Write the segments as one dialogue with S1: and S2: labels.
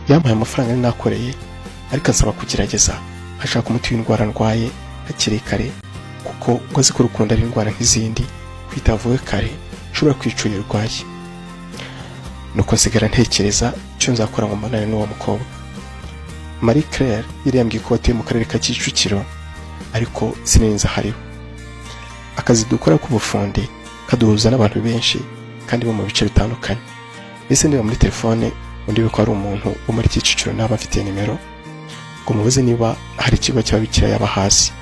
S1: yampaye amafaranga nakoreye ariko ansaba kugerageza ashaka umuti w'indwara ndwaye hakiri kare kuko ngo azi ko urukundo ari indwara nk'izindi kwitavuwe kare ushobora kwicura urwaye. Nuko nsigara ntekereza icyo nzakora ngo mbonane n'uwo mukobwa. Marie Claire yari yambwiye ko batuye mu karere ka Kicukiro ariko sinenza hariho. Akazi dukora k'ubufundi kaduhuza n'abantu benshi kandi bo mu bice bitandukanye. Ese niba muri telefone undi ko ari umuntu wo muri Kicukiro naba afite nimero ngo mubuze niba hari ikigo cy'ababikira yaba hasi.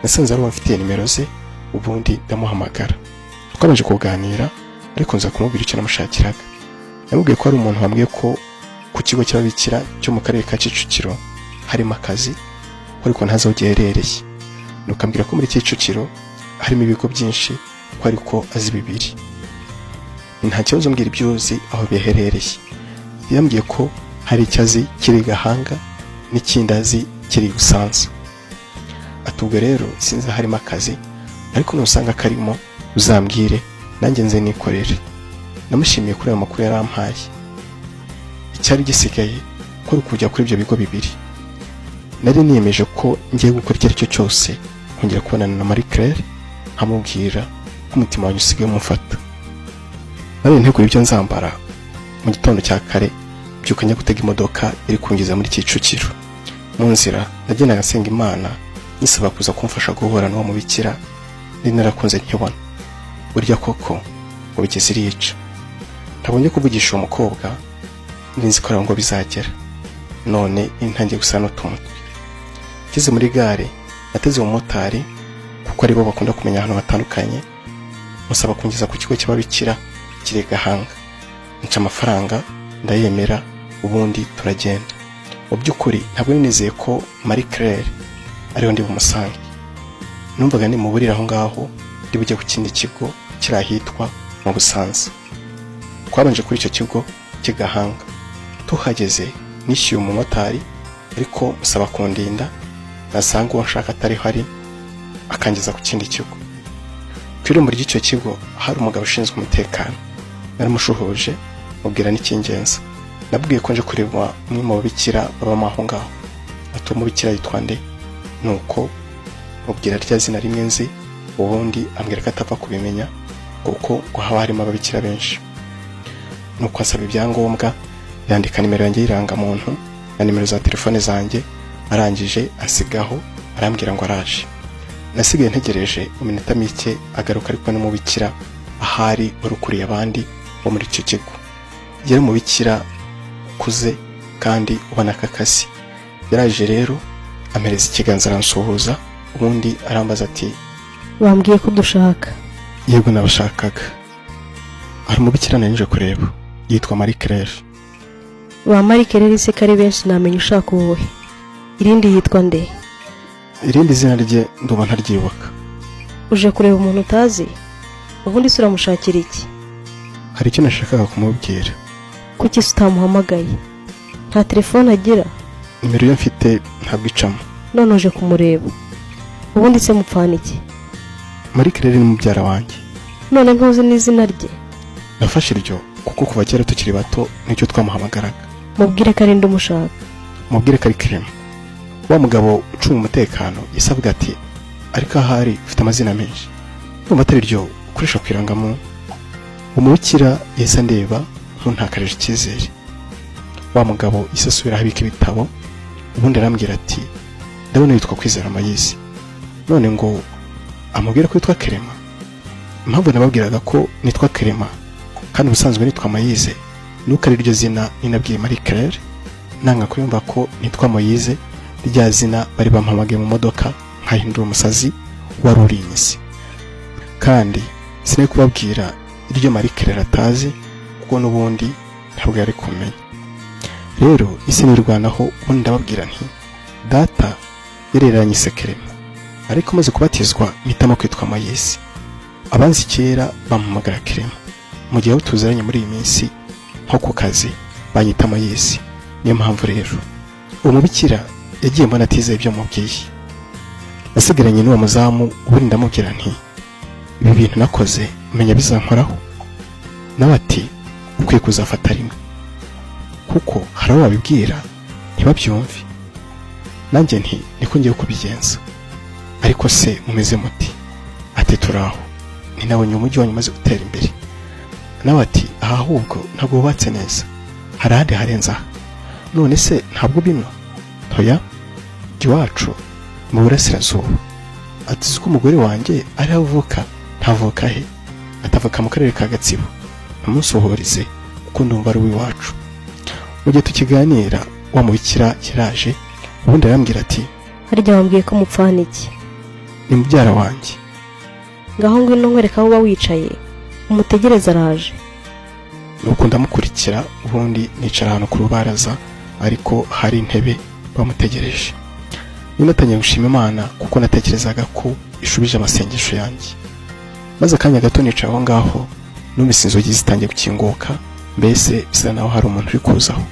S1: Nasanze ari afite nimero ze ubundi ndamuhamagara. Twabanje kuganira ariko nza kumubwira icyo namushakiraga. Yamubwiye ko ari umuntu wambwiye ko ku kigo cy'ababikira cyo mu karere ka Kicukiro harimo akazi ariko ntazo giherereye. Nukambwira ko muri Kicukiro harimo ibigo byinshi ko ariko azi bibiri. Nta kibazo mbwira ibyuzi aho biherereye. Yambwiye ko hari icyazi kiri Gahanga n'ikindi azi kiri Busanza. Atubwo rero sinzi harimo akazi ariko nusanga karimo uzambwire nanjye nze nikorere. Namushimiye kuri ayo makuru yarampaye. Icyari gisigaye ko kujya kuri ibyo bigo bibiri. Nari niyemeje ko ngiye gukora icyo aricyo cyose kongera kubonana na Marie Claire nkamubwira ko umutima wanjye usigaye umufata. Nari ntegura ibyo nzambara mu gitondo cya kare byuka njya gutega imodoka iri kungiza muri Kicukiro. Mu nzira nagendaga nsenga Imana nisaba kuza kumfasha guhura n'uwo mubikira ni narakunze nkibona. Burya koko ngo bigeze irica. Ntabonye kuvugisha uwo mukobwa ninzi ko ngo bizagera. None intangiye gusa n'utumutwe. Kize muri gare nateze umumotari kuko ari bo bakunda kumenya ahantu hatandukanye. Musaba kungiza ku kigo cy'ababikira kiri Gahanga. Nca amafaranga ndayemera ubundi turagenda. Mu by'ukuri ntabwo nizeye ko Marie Claire ariho ndi bumusange. Numvaga ni muburira aho ngaho ndi bujye ku kindi kigo kirahitwa mu Busanza. Twabanje kuri icyo kigo cy'Gahanga. Tuhageze nishyuye umumotari ariko musaba kundinda nasanga uwo nshaka atari hari akangiza ku kindi kigo. Kwirembo ry'icyo kigo hari umugabo ushinzwe umutekano. Naramushuhuje mubwira n'icyingenzi. Nabwiye ko nje kureba umwe mu babikira baba aho ngaho. Ati umubikira yitwa nde? Nuko mubwira rya zina rimwe nzi ubundi ambwira ko atapfa kubimenya kuko ngo haba harimo ababikira benshi. Nuko asaba ibyangombwa yandika nimero yanjye y'irangamuntu na nimero za telefone zanjye arangije asigaho arambwira ngo araje. Nasigaye ntegereje iminota mike agaruka ariko n'umubikira ahari urukuriye abandi bo muri icyo kigo. Yari umubikira kuze kandi ubona kakasi. Yaraje rero amereza ikiganza aransuhuza ubundi arambaza ati
S2: wambwiye ko dushaka.
S1: Yego nabashakaga. Hari umubikira nanje kureba yitwa Marie Claire.
S2: Wa Marie Claire se kari benshi namenye ushaka uwuhe? Irindi yitwa nde?
S1: Irindi zina rye nduba ntaryibuka.
S2: Uje kureba umuntu utazi? Ubundi sura mushakira iki?
S1: Hari icyo nashakaga kumubwira.
S2: Kuki utamuhamagaye? Nta telefone agira?
S1: Nimero ye mfite ntabwo icamo.
S2: None uje kumureba. Ubundi se mupfana iki?
S1: Marie Claire ni mubyara wanjye.
S2: None ntuzi n'izina rye?
S1: Nafashe iryo kuko kuva kera tukiri bato nicyo twamuhamagaraga.
S2: Mubwire ko ari ndumushaka.
S1: Mubwire ko ari Clement. Wa mugabo ucunga umutekano yasabwe ati ariko ahari ufite amazina menshi. Numva atari ryo ukoresha kwirangamo. Umubikira yesa ndeba ntuntakarije icyizere. Wa mugabo isasubira habika ibitabo ubundi arambwira ati ndabona yitwa Kwizera Mayizi. None ngo amubwira ko yitwa Clement. Impamvu nababwiraga ko nitwa Clement kandi ubusanzwe nitwa Mayize nuko ari ryo zina ninabwiye Marie Claire nanga kuyumva ko nitwa Moyize rya zina bari bampamagaye mu modoka nkahindura umusazi wari urinyise. Kandi sinari kubabwira iryo Marie Claire atazi kuko n'ubundi ntabwo yari kumenya. Rero isi nirwanaho ubundi ndababwira nti data yareranyise Clement ariko maze kubatizwa mpitamo kwitwa Mayize. Abanzi kera bampamagara Clement. Mu gihe tuzaranye muri iyi minsi nko ku kazi banyita Mayize. Niyo mpamvu rero umubikira yagiye mbona atize ibyo mubwiye. Nasigaranye n'uwo muzamu ubundi ndamubwira nti ibi bintu nakoze menya bizankoraho. Nawe ati ukwiye kuzafata rimwe. kuko hari abo babibwira ntibabyumve. Nanjye nti niko ngiye kubigenza. Ariko se mumeze muti? Ati turaho, ni nabonye umujyi wanyu umaze gutera imbere. Nawe ati aha ahubwo ntabwo wubatse neza, hari ahandi harenze aha. None se ntabwo bino? Toya, iwacu mu burasirazuba. Ati uko umugore wanjye ari avuka, ntavuka he? Atavuka mu karere ka Gatsibo. Namusohorize kuko ndumva ari uw'iwacu. Mu gihe tukiganira wa mubikira kiraje, ubundi arambwira ati
S2: harya wambwiye ko mupfana iki?
S1: Ni mubyara wanjye.
S2: Ngaho ngwino nkwereka aho uba wicaye, umutegereza araje.
S1: Nuko ndamukurikira, ubundi nicara ahantu ku rubaraza, ariko hari intebe bamutegereje. Natangiye gushima Imana kuko natekerezaga ko ishubije amasengesho yanjye. Maze akanya gato nicaye aho ngaho, numvise inzugi zitangiye gukinguka, mbese bisa naho hari umuntu uri kuzaho.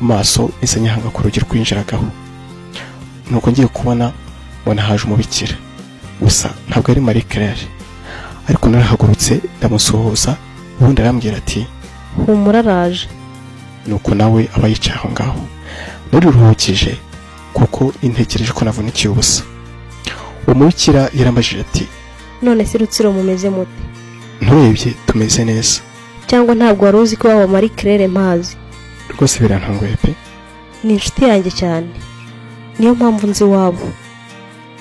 S1: Amaso nise nyahanga ku rugi rwinjiragaho. Nuko ngiye kubona mbona haje umubikira. Gusa ntabwo ari Marie Claire. Ariko narahagurutse ndamusuhuza, ubundi arambwira ati
S2: humura araje.
S1: Nuko nawe aba yicaye aho ngaho. Nariruhukije kuko intekereje ko navunikiye ubusa. Uwo mubikira yarambajije ati
S2: none se Rutsiro mumeze mute?
S1: Nturebye tumeze neza.
S2: Cyangwa ntabwo wari uzi ko waba Marie Claire mpazi?
S1: Rwose birantunguye pe.
S2: Ni inshuti yanjye cyane, niyo mpamvu nzi wabo.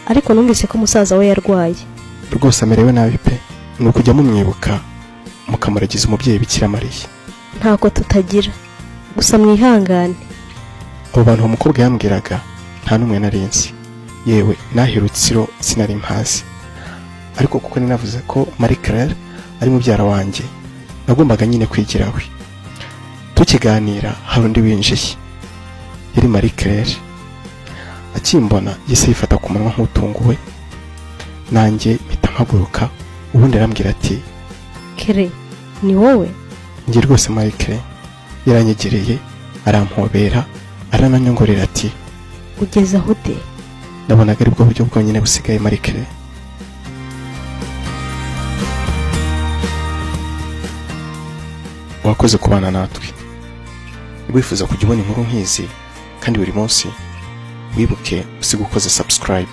S2: Ariko numvise ko musaza we yarwaye.
S1: Rwose amerewe nabi pe. Nuko kujya mumwibuka mukamuragiza umubyeyi Bikira Mariya.
S2: Ntako tutagira, gusa mwihangane.
S1: Abo bantu umukobwa yambwiraga nta numwe narinzi, yewe nahi Rutsiro sinari mpazi. Ariko kuko ninavuze ko Marie Claire ari mubyara wanjye, nagombaga nyine kwigirawe. Tukiganira hari undi winjiye, yari Marie Claire. Akimbona yise yifata ku munwa nk'utunguwe, nanjye mpita mpaguruka, ubundi arambwira ati
S2: Kere, ni wowe?
S1: Njye rwose Marie Claire. Yaranyegereye, arampobera, arananyongorera ati
S2: ugeze aho ute?
S1: Nabonaga ari bwo buryo bwonyine busigaye Marie Claire. Wakoze kubana natwe. Wifuza kujya ubona inkuru nk'izi kandi buri munsi, wibuke usiga ukoze subscribe,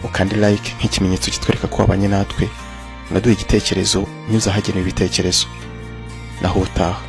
S1: ukandi like nk'ikimenyetso kitwereka ko wabanye natwe, unaduha igitekerezo nyuza hagenewe ibitekerezo. Naho utaha.